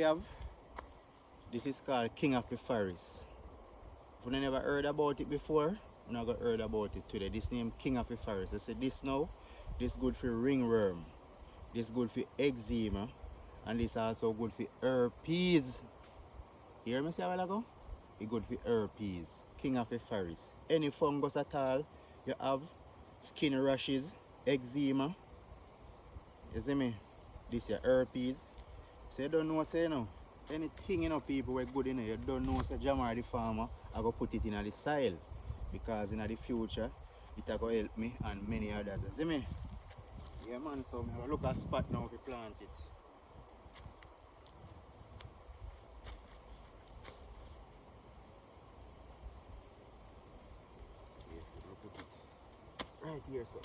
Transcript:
We have, this is called King of the Forest. If you never heard about it before, you're not gonna heard about it today. This name King of the Forest. I said this now, this good for ringworm, this good for eczema, and this also good for herpes. You hear me say a while ago? It's good for herpes. King of the Forest. Any fungus at all you have, skin rashes, eczema, you see me? This is herpes. So you don't know, say no. Anything, you know, people were good in it, you don't know, say Jamar the farmer, I go put it in the soil. Because in the future, it will help me and many others. You see me? Yeah, man, so I look at spot now to plant it. Right here, so.